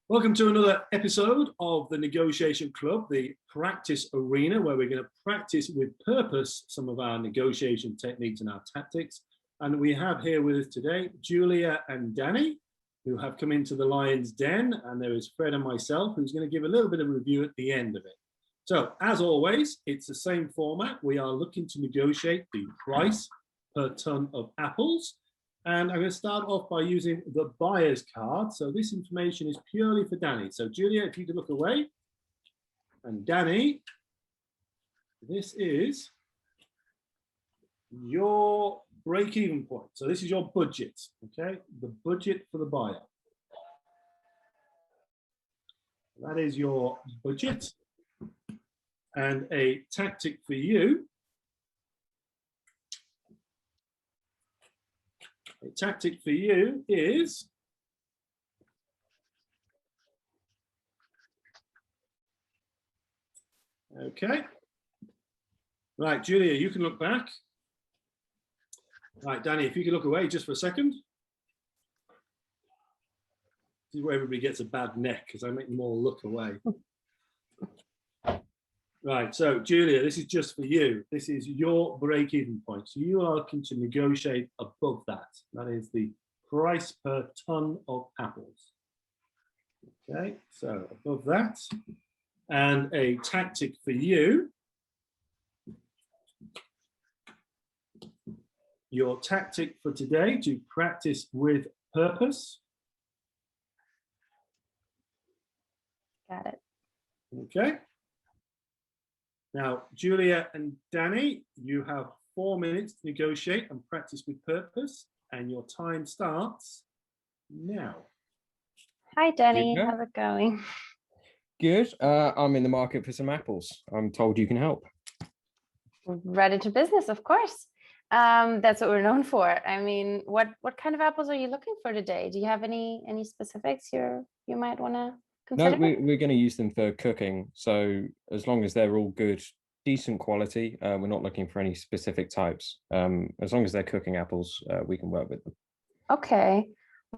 Welcome to another episode of the Negotiation Club, the practice arena, where we're going to practice with purpose some of our negotiation techniques and our tactics. And we have here with us today Julia and Danny, who have come into the Lion's Den, and there is Fred and myself, who's going to give a little bit of a review at the end of it. So, as always, it's the same format. We are looking to negotiate the price per ton of apples. And I'm going to start off by using the buyer's card. So this information is purely for Danny. So Julia, if you could look away. And Danny, this is your break-even point. So this is your budget, okay? The budget for the buyer. That is your budget. And a tactic for you. A tactic for you is okay. Right, Julia, you can look back. Right, Danny, if you could look away just for a second. This is where everybody gets a bad neck because I make them all look away. Right, so Julia, this is just for you. This is your break-even point. So you are looking to negotiate above that. That is the price per ton of apples. Okay, so above that. And a tactic for you. Your tactic for today to practice with purpose. Got it. Okay. Now, Julia and Danny, you have 4 minutes to negotiate and practice with purpose, and your time starts now. Hi, Danny. How's it going? Good. I'm in the market for some apples. I'm told you can help. Right into business, of course. That's what we're known for. I mean, what kind of apples are you looking for today? Do you have any specifics you might want to consider? No, we're going to use them for cooking. So as long as they're all good, decent quality, we're not looking for any specific types. As long as they're cooking apples, we can work with them. Okay.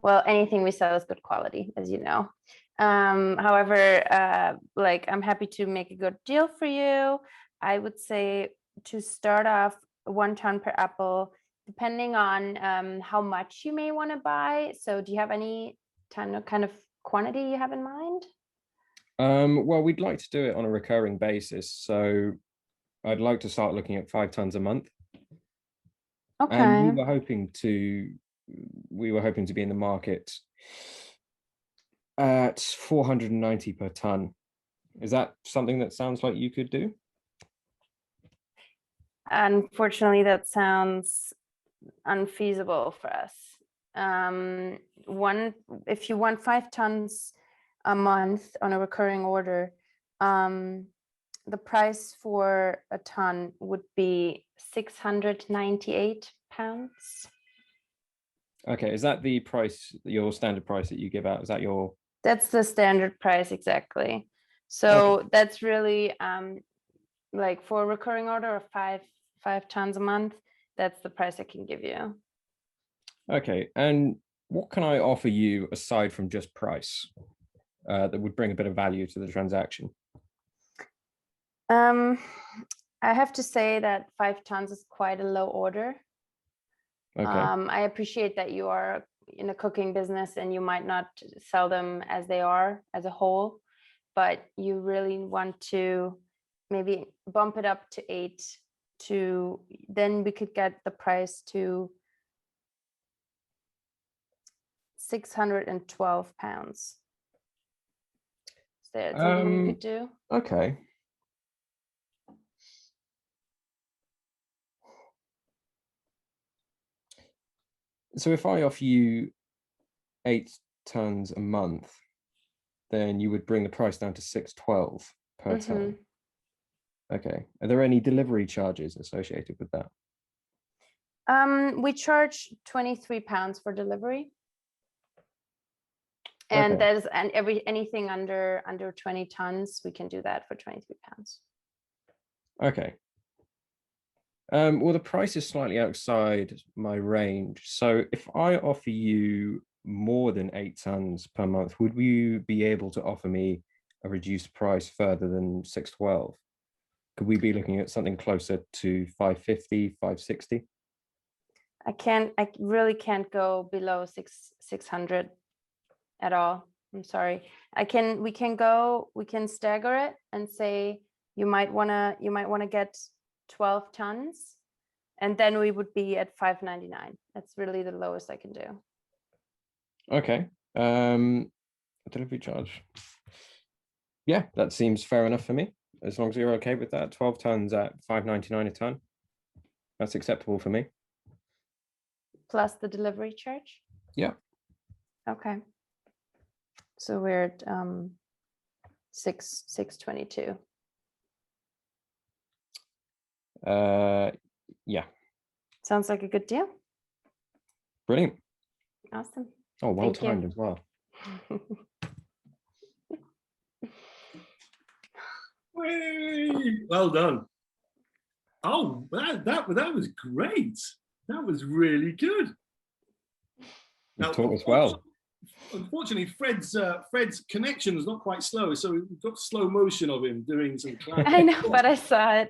Well, anything we sell is good quality, as you know. However, I'm happy to make a good deal for you. I would say to start off 1 ton per apple, depending on how much you may want to buy. So do you have any kind of quantity you have in mind? Well, we'd like to do it on a recurring basis. So I'd like to start looking at 5 tons a month. Okay. And we were hoping to be in the market at 490 per ton. Is that something that sounds like you could do? Unfortunately, that sounds unfeasible for us. If you want 5 tons a month on a recurring order, the price for a ton would be £698. Okay, is that the price, your standard price that you give out? Is that your? That's the standard price, exactly. So okay. That's really like for a recurring order of 5 tons a month, that's the price I can give you. Okay, and what can I offer you aside from just price that would bring a bit of value to the transaction? I have to say that 5 tons is quite a low order. Okay. I appreciate that you are in a cooking business and you might not sell them as they are as a whole, but you really want to maybe bump it up to 8 then we could get the price to £612. Is that something you could do? Okay. So if I offer you 8 tons a month, then you would bring the price down to 612 per ton. Okay. Are there any delivery charges associated with that? We charge £23 for delivery. And okay. There's anything under 20 tons, we can do that for £23. Okay. Well, the price is slightly outside my range. So if I offer you more than 8 tons per month, would you be able to offer me a reduced price further than 612? Could we be looking at something closer to 550, 560? I really can't go below 600 at all. I'm sorry. We can stagger it and say you might want to get 12 tons, and then we would be at 599. That's really the lowest I can do. Okay. Delivery charge. Yeah, that seems fair enough for me. As long as you're okay with that, 12 tons at 599 a ton. That's acceptable for me. Plus the delivery charge? Yeah. Okay. So we're at 622. Yeah. Sounds like a good deal. Brilliant. Awesome. Oh, well timed as well. Well done. Oh, that was great. That was really good. You taught us well. Unfortunately, Fred's connection is not quite slow, so we've got slow motion of him doing some. I know, but I saw it.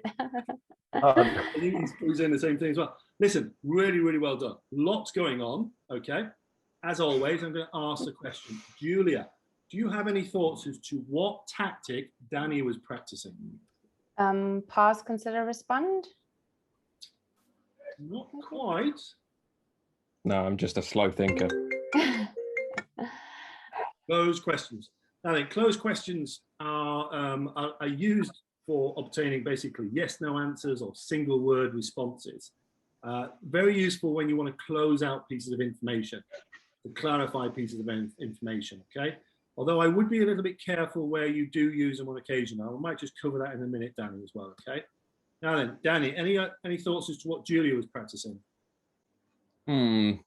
He's doing the same thing as well. Listen, really, really well done. Lots going on. Okay. As always, I'm going to ask a question. Julia, do you have any thoughts as to what tactic Danny was practicing? Pause, consider, respond. Not quite. No, I'm just a slow thinker. Closed questions. Now then, closed questions are used for obtaining basically yes/no answers or single word responses. Very useful when you want to close out pieces of information, to clarify pieces of information, okay? Although I would be a little bit careful where you do use them on occasion. I might just cover that in a minute, Danny, as well, okay? Now then, Danny, any thoughts as to what Julia was practicing? I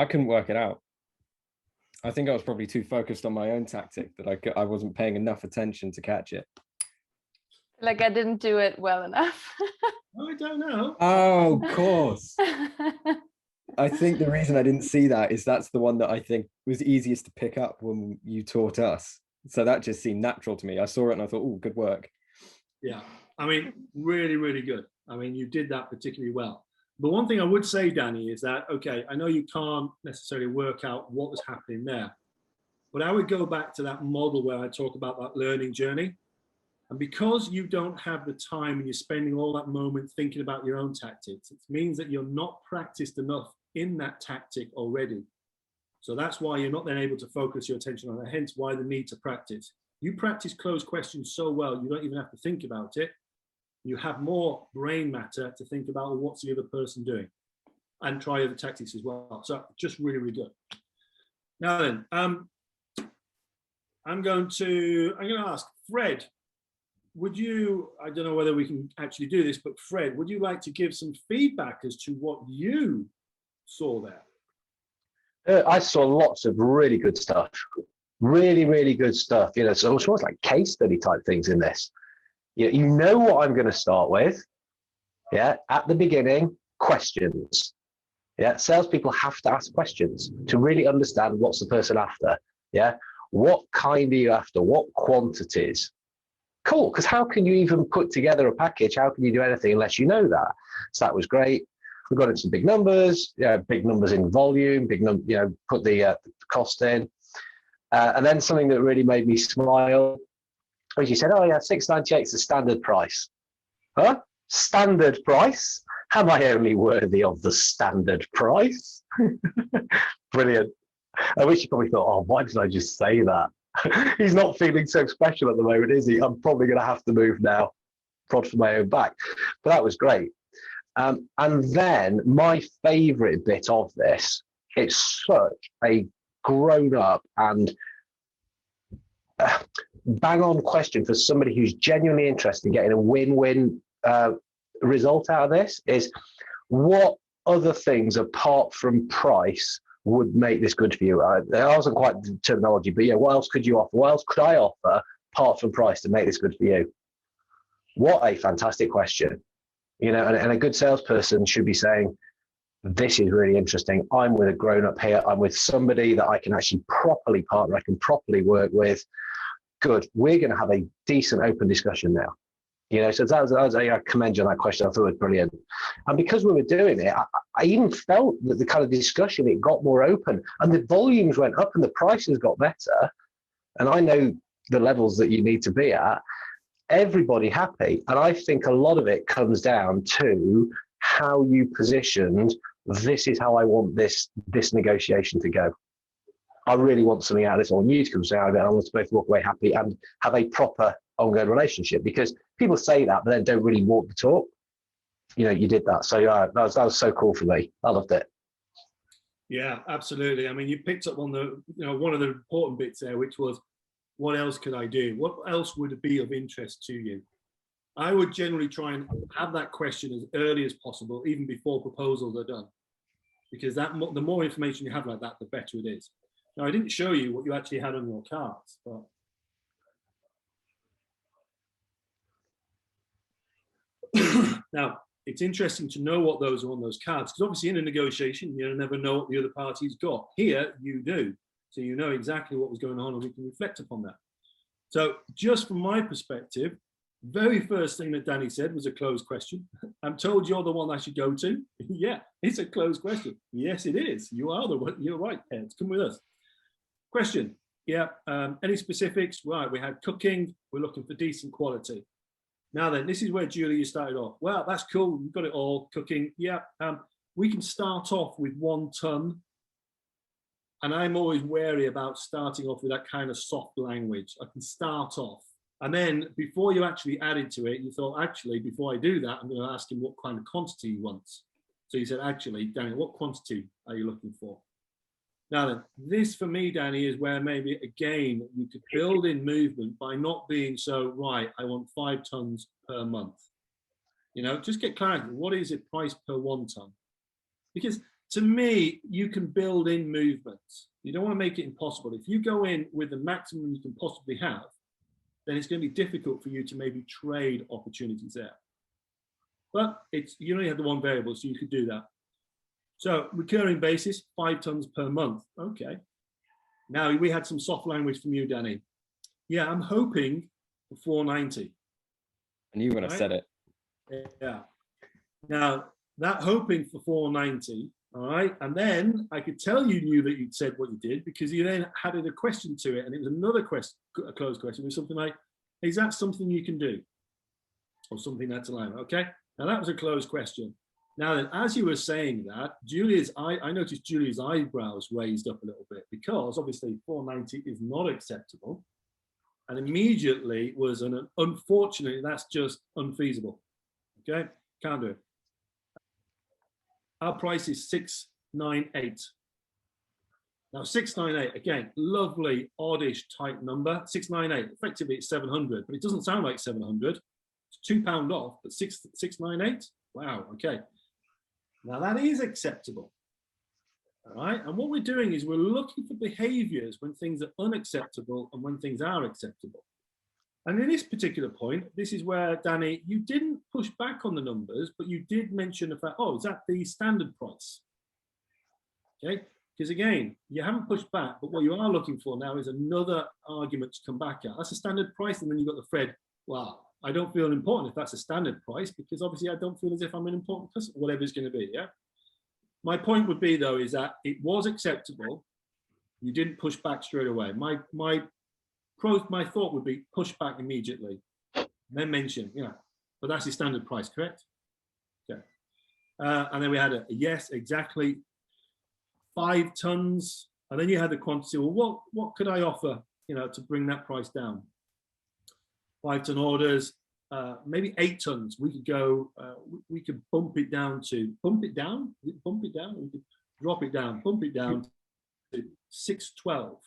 couldn't work it out. I think I was probably too focused on my own tactic that I wasn't paying enough attention to catch it. Like I didn't do it well enough. I don't know. Oh, of course. I think the reason I didn't see that is that's the one that I think was easiest to pick up when you taught us. So that just seemed natural to me. I saw it and I thought, oh, good work. Yeah, I mean, really, really good. I mean, you did that particularly well. But one thing I would say, Danny, is that, okay, I know you can't necessarily work out what was happening there, but I would go back to that model where I talk about that learning journey. And because you don't have the time and you're spending all that moment thinking about your own tactics, it means that you're not practiced enough in that tactic already. So that's why you're not then able to focus your attention on it, hence why the need to practice. You practice closed questions so well, you don't even have to think about it. You have more brain matter to think about, well, what's the other person doing, and try other tactics as well. So just really, really good. Now then, I'm going to ask Fred, would you, I don't know whether we can actually do this, but Fred, would you like to give some feedback as to what you saw there? I saw lots of really good stuff. Really, really good stuff. You know, so it's almost like case study type things in this. You know what I'm going to start with. Yeah, at the beginning, questions. Yeah, salespeople have to ask questions to really understand what's the person after. Yeah, what kind are you after? What quantities? Cool, because how can you even put together a package? How can you do anything unless you know that? So that was great. We got into some big numbers, big numbers in volume, put the cost in. And then something that really made me smile was you said, oh yeah, $6.98 is the standard price. Huh? Standard price? Am I only worthy of the standard price? Brilliant. I wish you probably thought, oh, why did I just say that? He's not feeling so special at the moment, is he? I'm probably going to have to move now, prod for my own back. But that was great. And then my favorite bit of this, it's such a grown up and bang on question for somebody who's genuinely interested in getting a win-win result out of this, is what other things apart from price would make this good for you? That wasn't quite the terminology, but yeah, what else could you offer? What else could I offer apart from price to make this good for you? What a fantastic question. You know, and a good salesperson should be saying, this is really interesting. I'm with a grown-up here. I'm with somebody that I can actually properly partner, I can properly work with. Good. We're going to have a decent open discussion now. You know, so I commend you on that question. I thought it was brilliant. And because we were doing it, I even felt that the kind of discussion, it got more open and the volumes went up and the prices got better. And I know the levels that you need to be at, everybody happy. And I think a lot of it comes down to how you positioned, this is how I want this negotiation to go. I really want something out of this, or you to come out of it. I want us both walk away happy and have a proper ongoing relationship, because people say that, but then don't really walk the talk. You know, you did that. So that was so cool for me. I loved it. Yeah, absolutely. I mean, you picked up on the, one of the important bits there, which was, what else could I do? What else would be of interest to you? I would generally try and have that question as early as possible, even before proposals are done, because the more information you have like that, the better it is. Now, I didn't show you what you actually had on your cards, but now it's interesting to know what those are on those cards, because obviously in a negotiation, you never know what the other party's got. Here, you do. So you know exactly what was going on, and we can reflect upon that. So just from my perspective, very first thing that Danny said was a closed question. I'm told you're the one I should go to. Yeah, it's a closed question. Yes, it is. You are the one. You're right, Ed. Come with us. Question. Yeah. Any specifics? Right. We had cooking. We're looking for decent quality. Now then, this is where Julie started off. Well, that's cool. We've got it all. Cooking. Yeah. We can start off with 1 ton. And I'm always wary about starting off with that kind of soft language. I can start off. And then before you actually added to it, you thought, actually, before I do that, I'm going to ask him what kind of quantity he wants. So you said, actually, Danny, what quantity are you looking for? Now then, this for me, Danny, is where maybe, again, you could build in movement by not being so, right, I want 5 tons per month. Just get clarity. What is it price per 1 ton? Because to me, you can build in movement. You don't want to make it impossible. If you go in with the maximum you can possibly have, then it's going to be difficult for you to maybe trade opportunities there. But you only have the one variable, so you could do that. So recurring basis, 5 tons per month. Okay. Now we had some soft language from you, Danny. Yeah, I'm hoping for 490. And you when I said it. Yeah. Now that hoping for 490, all right, and then I could tell you knew that you'd said what you did, because you then added a question to it, and it was another question, a closed question, with something like, is that something you can do? Or something that's allowed. Okay. Now that was a closed question. Now then, as you were saying that, I noticed Julie's eyebrows raised up a little bit, because obviously 490 is not acceptable. And immediately was unfortunately, that's just unfeasible. Okay, can't do it. Our price is 698. Now 698, again, lovely oddish type number. 698, effectively it's 700, but it doesn't sound like 700. It's £2 off, but 698. Wow. Okay. Now that is acceptable. All right. And what we're doing is we're looking for behaviors when things are unacceptable and when things are acceptable. And in this particular point, this is where, Danny, you didn't push back on the numbers, but you did mention the fact, oh, is that the standard price? Okay. Because again, you haven't pushed back, but what you are looking for now is another argument to come back at. That's a standard price. And then you've got the thread, well, I don't feel important if that's a standard price, because obviously I don't feel as if I'm an important customer, whatever it's going to be. Yeah. My point would be, though, is that it was acceptable. You didn't push back straight away. My thought would be push back immediately, then mention, but that's the standard price, correct? Okay. And then we had a yes, exactly, 5 tons. And then you had the quantity. Well, what could I offer, to bring that price down? 5 ton orders, maybe 8 tons. We could go, we could bump it down. We could drop it down, bump it down to 612. All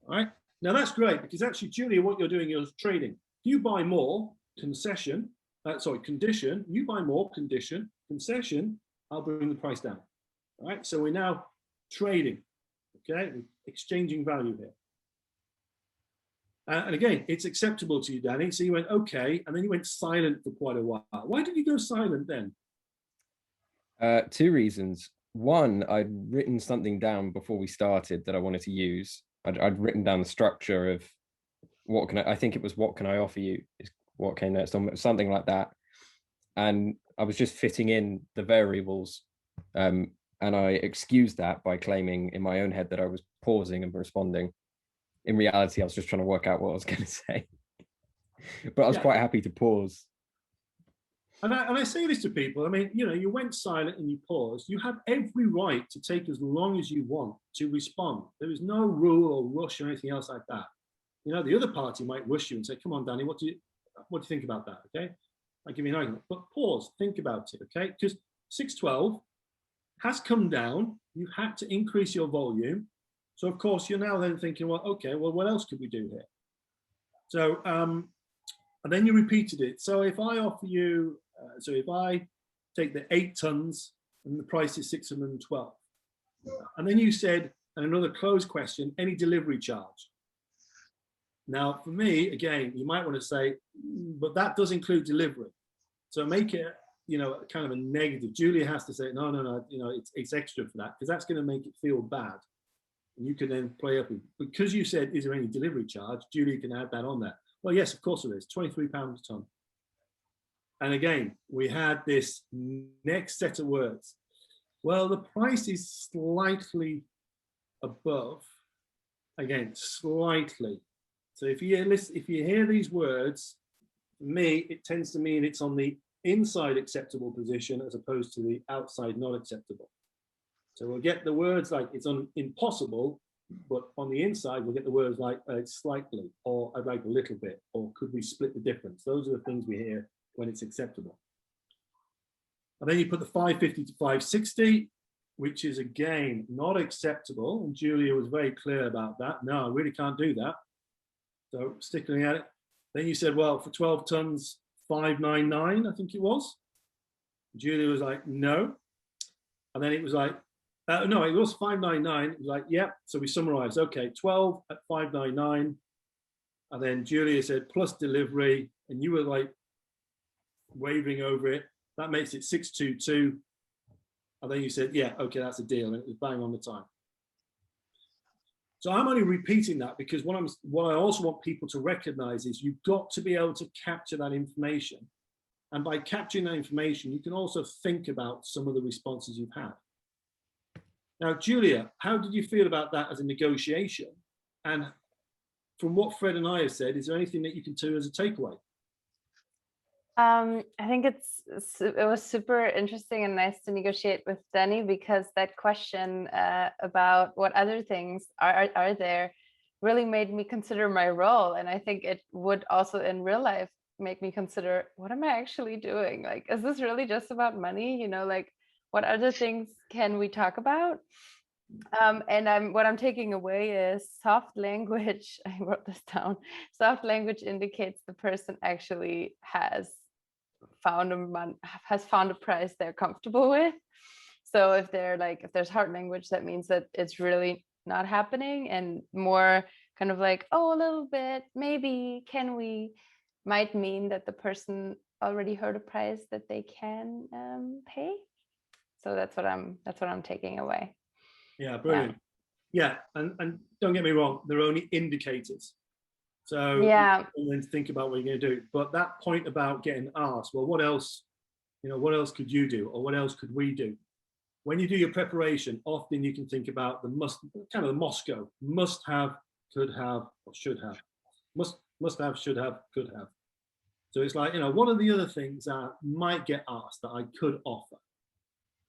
right. Now that's great, because actually, Julia, what you're doing is trading. You buy more, condition, you buy more, condition, concession, I'll bring the price down. All right. So we're now trading. Okay. We're exchanging value here. And again, it's acceptable to you, Danny. So you went, okay. And then you went silent for quite a while. Why did you go silent then? Two reasons. One, I'd written something down before we started that I wanted to use. I'd written down the structure of what can I think it was what can I offer you is what came next, or something like that. And I was just fitting in the variables. And I excused that by claiming in my own head that I was pausing and responding. In reality, I was just trying to work out what I was going to say. But I was quite happy to pause. And I say this to people, I mean, you know, you went silent and you paused. You have every right to take as long as you want to respond. There is no rule or rush or anything else like that. You know, the other party might rush you and say, come on, Danny, what do you think about that? Okay. I'll give you an argument, but pause, think about it. Okay. Because 612 has come down. You had to increase your volume. So of course you're now then thinking, well, okay, well, what else could we do here? So, and then you repeated it. So if I offer you, so if I take the 8 tons and the price is 612, and then you said, and another closed question, any delivery charge? Now, for me, again, you might want to say, but that does include delivery. So make it, you know, kind of a negative. Julia has to say, no, you know, it's extra for that, because that's going to make it feel bad. And you can then play up with, because you said, is there any delivery charge? Julia can add that on there. Well, yes, of course there is, £23 a ton. And again, we had this next set of words. Well, the price is slightly above, again, slightly. So if you hear these words, for me, it tends to mean it's on the inside acceptable position as opposed to the outside not acceptable. So we'll get the words like it's impossible, but on the inside, we'll get the words like slightly, or I'd like a little bit, or could we split the difference? Those are the things we hear when it's acceptable. And then you put the 550 to 560, which is again not acceptable. And Julia was very clear about that. No, I really can't do that. So sticking at it. Then you said, well, for 12 tons, 599, I think it was. Julia was like, no. And then it was like, no, it was 599. It was like, yeah. So we summarized, okay, 12 at 599. And then Julia said, plus delivery. And you were like wavering over it. That makes it 622. And then you said, yeah, okay, that's a deal. And it was bang on the time. So I'm only repeating that because what I also want people to recognize is you've got to be able to capture that information. And by capturing that information, you can also think about some of the responses you've had. Now, Julia, how did you feel about that as a negotiation? And from what Fred and I have said, is there anything that you can do as a takeaway? I think it was super interesting and nice to negotiate with Danny, because that question about what other things are there really made me consider my role. And I think it would also in real life make me consider, what am I actually doing? Like, is this really just about money? You know, like what other things can we talk about? And what I'm taking away is soft language. I wrote this down. Soft language indicates the person actually has found a price they're comfortable with. So if there's hard language, that means that it's really not happening, and more kind of like, oh, a little bit, maybe, can we, might mean that the person already heard a price that they can pay. So that's what I'm taking away. Yeah, brilliant. Yeah, and don't get me wrong, they're only indicators. So yeah, and then think about what you're going to do. But that point about getting asked, well, what else could you do, or what else could we do? When you do your preparation, often you can think about the Moscow, must have, could have, or should have, must have, should have, could have. So it's like, what are the other things that might get asked that I could offer?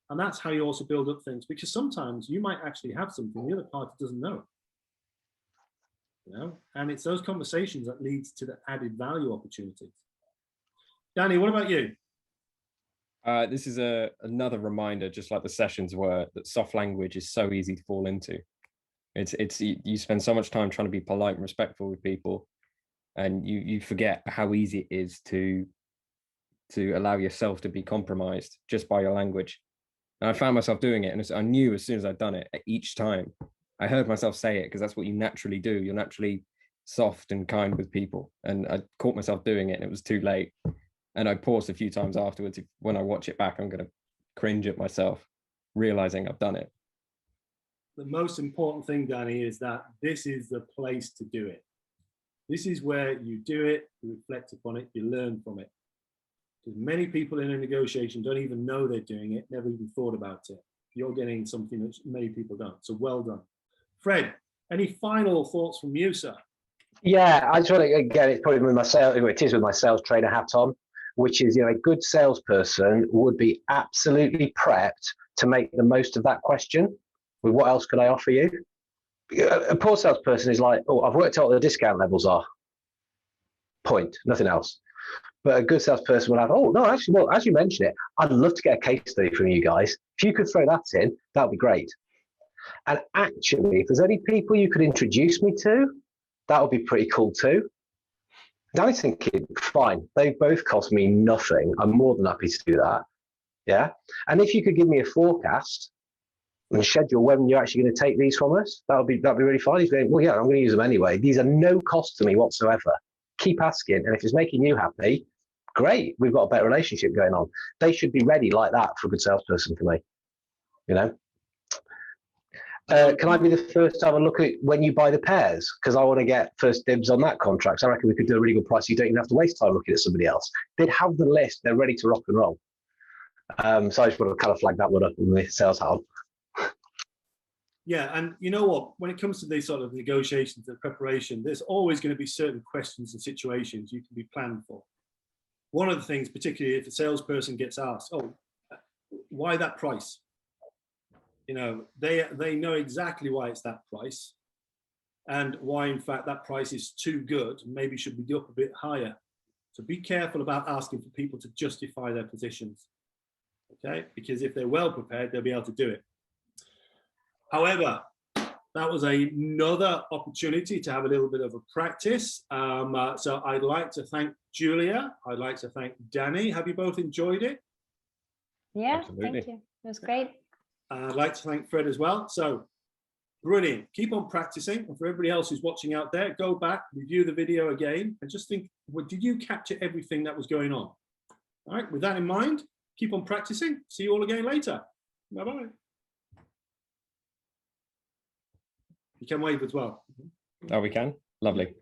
And that's how you also build up things, because sometimes you might actually have something the other party doesn't know. And it's those conversations that leads to the added value opportunities. Danny, what about you? This is another reminder, just like the sessions were, that soft language is so easy to fall into. It's you spend so much time trying to be polite and respectful with people, and you forget how easy it is to allow yourself to be compromised just by your language. And I found myself doing it, and I knew as soon as I'd done it, each time I heard myself say it, because that's what you naturally do. You're naturally soft and kind with people, and I caught myself doing it, and it was too late. And I paused a few times afterwards. When I watch it back, I'm going to cringe at myself, realizing I've done it. The most important thing, Danny, is that this is the place to do it. This is where you do it, you reflect upon it, you learn from it. Because many people in a negotiation don't even know they're doing it, never even thought about it. You're getting something that many people don't. So well done. Fred, any final thoughts from you, sir? Yeah, I just want to, again, it's probably with my sales, it is with my sales trainer hat on, which is, a good salesperson would be absolutely prepped to make the most of that question. With what else could I offer you? A poor salesperson is like, oh, I've worked out what the discount levels are. Point, nothing else. But a good salesperson will have, oh, no, actually, well, as you mentioned it, I'd love to get a case study from you guys. If you could throw that in, that would be great. And actually, if there's any people you could introduce me to, that would be pretty cool too. Danny's thinking, fine, they both cost me nothing. I'm more than happy to do that. Yeah. And if you could give me a forecast and schedule when you're actually going to take these from us, that'd be really fine. He's going, well, yeah, I'm going to use them anyway. These are no cost to me whatsoever. Keep asking. And if it's making you happy, great. We've got a better relationship going on. They should be ready like that for a good salesperson for me. Can I be the first to have a look at when you buy the pairs? Because I want to get first dibs on that contract. So I reckon we could do a really good price. You don't even have to waste time looking at somebody else. They'd have the list. They're ready to rock and roll. So I just want to kind of flag that one up in the sales hat. Yeah, and you know what? When it comes to these sort of negotiations and preparation, there's always going to be certain questions and situations you can be planned for. One of the things, particularly if a salesperson gets asked, oh, why that price? They know exactly why it's that price and why, in fact, that price is too good, maybe should be up a bit higher. So be careful about asking for people to justify their positions, okay? Because if they're well prepared, they'll be able to do it. However, that was another opportunity to have a little bit of a practice. So I'd like to thank Julia. I'd like to thank Danny. Have you both enjoyed it? Yeah, Absolutely. thank you. It was great. I'd like to thank Fred as well. So brilliant. Keep on practicing. And for everybody else who's watching out there, go back, review the video again, and just think, well, did you capture everything that was going on? All right, with that in mind, keep on practicing. See you all again later. Bye-bye. You can wave as well. Oh, we can? Lovely.